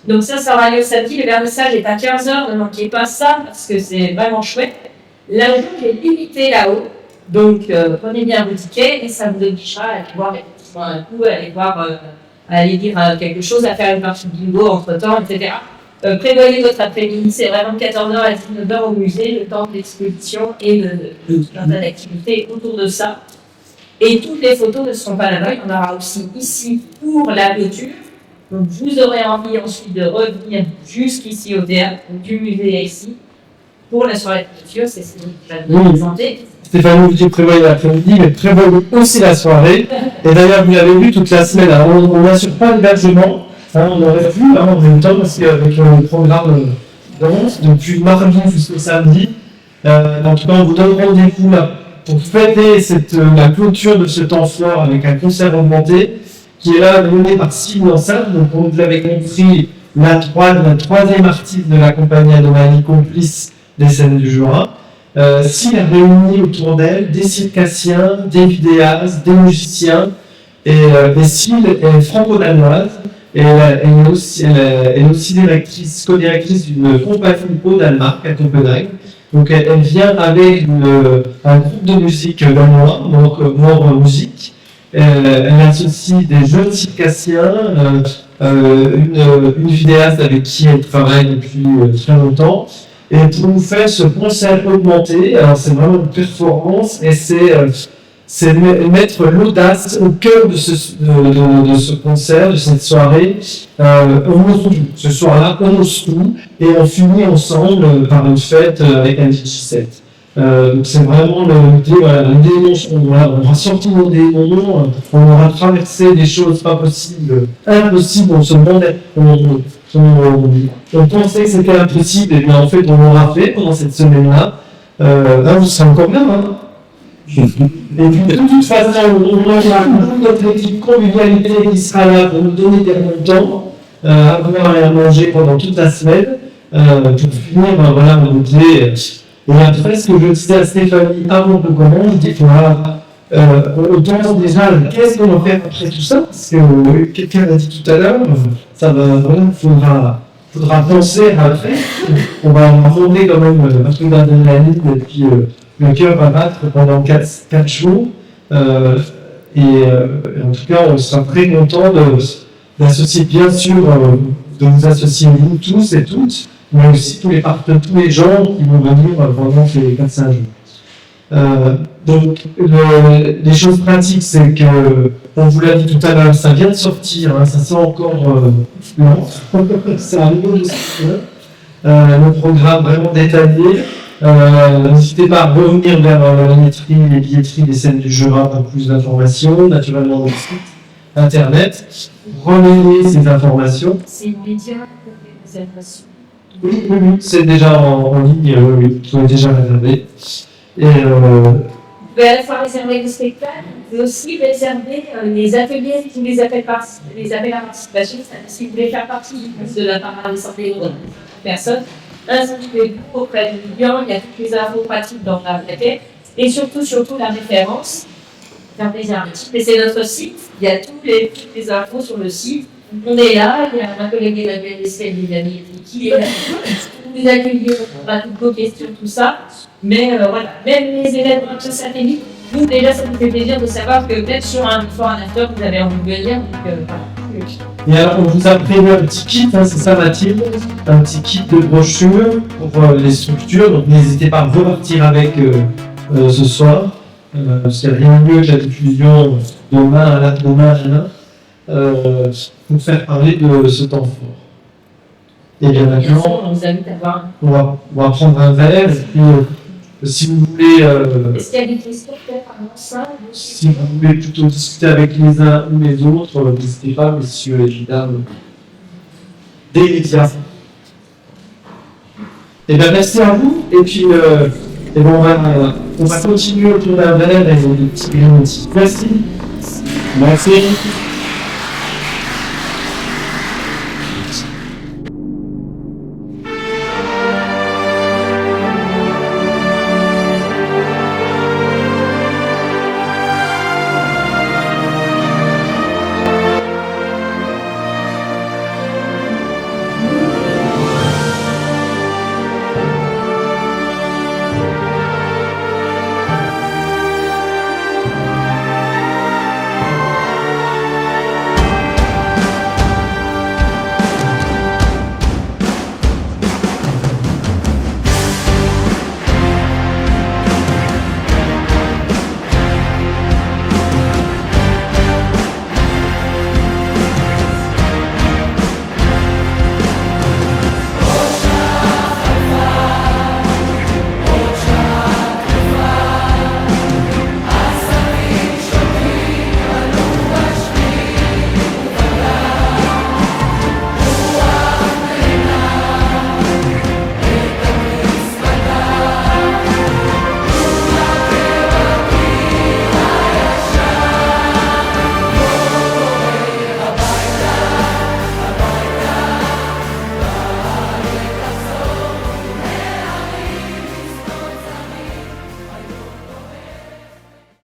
Speaker 2: Donc ça aura lieu samedi. Le vernissage est à 15h. Ne manquez pas ça parce que c'est vraiment chouette. La jauge est limitée là-haut. Donc prenez bien vos tickets et ça vous obligera à aller voir effectivement un coup, à aller lire quelque chose, à faire une partie de bingo entre-temps, etc. Prévoyez votre après-midi, c'est vraiment de 14h à 19h au musée, le temps de l'exposition et de tout un tas d'activités autour de ça. Et toutes les photos ne seront pas là-bas, il y en aura aussi ici pour la clôture. Donc vous aurez envie ensuite de revenir jusqu'ici au théâtre, du musée ici, pour la soirée de clôture, c'est ce que je vais vous présenter.
Speaker 1: Stéphane vous dit prévoyez l'après-midi, mais prévoyez aussi la soirée. Et d'ailleurs, vous l'avez vu toute la semaine, on n'assure pas l'hébergement. On aurait vu en même temps parce qu'avec le programme danse, depuis mardi jusqu'au samedi, en tout cas on vous donne rendez-vous là pour fêter la clôture de ce temps fort avec un concert augmenté qui est là mené par Sylvain Salle. Donc vous l'avez compris, la troisième artiste de la compagnie Anomalie, complice des scènes du Jura. Syl a réuni autour d'elle des circassiens, des vidéastes, des musiciens et Syl est franco-danoise. Et elle est aussi co-directrice d'une compagnie au Danemark, à Copenhague. Donc elle vient avec un groupe de musique danois, donc More Music. Elle associe des jeunes circassiens, une vidéaste avec qui elle travaille depuis très longtemps. Et pour nous faire ce concert augmenté, alors c'est vraiment une performance et c'est mettre l'audace au cœur de ce concert, de cette soirée. On ose tout. Ce soir-là, on ose tout et on finit ensemble par une fête avec un DJ set. Donc c'est vraiment l'idée, voilà, on aura sorti nos démons, on aura traversé des choses pas possibles, impossibles, on se demandait, on pensait que c'était impossible, et bien en fait on l'aura fait pendant cette semaine-là. Vous serez encore bien, hein. Et puis de toute façon, on aura notre équipe convivialité qui sera là pour nous donner des bons temps, avoir à manger pendant toute la semaine, pour finir, voilà, on était. Et après, ce que je disais à Stéphanie avant de commencer, je dis voilà, on pense déjà qu'est-ce qu'on va faire après tout ça, parce que quelqu'un l'a dit tout à l'heure, ça va, voilà, faudra penser à le faire. On va rôder quand même un peu d'adrénaline et puis le cœur va battre pendant 4 jours. Et en tout cas, on sera très content d'associer, bien sûr, de vous associer vous tous et toutes, mais aussi tous les gens qui vont venir pendant ces 4-5 jours. Donc, les choses pratiques, c'est que, on vous l'a dit tout à l'heure, ça vient de sortir, hein, ça sent encore lent, c'est un niveau de sortir. Le programme vraiment détaillé. N'hésitez pas à revenir vers les billetteries des scènes du Jura pour plus d'informations, naturellement dans le site internet. Relayez ces informations.
Speaker 2: C'est immédiat pour les réservations.
Speaker 1: Oui, c'est déjà en ligne, oui, vous pouvez déjà réserver. Et
Speaker 2: vous pouvez à la fois réserver le spectacle, mais aussi réserver les ateliers, tous les appels à participation. Si vous voulez faire partie de la part des santé de personnes, inscrivez-vous auprès de l'Union, il y a toutes les infos pratiques dans la plaquette et surtout la référence. Faire plaisir mais c'est notre site, il y a toutes les infos sur le site. On est là, il y a ma collègue Emmanuel Estelle qui est là. Vous accueillez, on va toutes vos questions, tout ça. Mais voilà, même les événements de satellite, nous déjà ça nous fait plaisir de savoir que peut-être sur un before and after vous avez envie de venir.
Speaker 1: Et alors on vous a prévu un petit kit, hein, c'est ça Mathilde, un petit kit de brochures pour les structures, donc n'hésitez pas à repartir avec ce soir, parce qu'il n'y a rien de mieux que la diffusion demain à l'heure. pour faire parler de ce temps fort. Et bien
Speaker 2: Bien sûr,
Speaker 1: maintenant,
Speaker 2: on vous invite à voir.
Speaker 1: on va prendre un verre, et puis si vous voulez,
Speaker 2: Est-ce qu'il y a des questions peut-être avant ça?
Speaker 1: si vous voulez plutôt discuter avec les uns ou les autres, n'hésitez pas, messieurs et mesdames, des médias. Et bien merci à vous, et puis et ben, on va continuer autour d'un verre et des petits grignotis. Merci.
Speaker 10: Merci.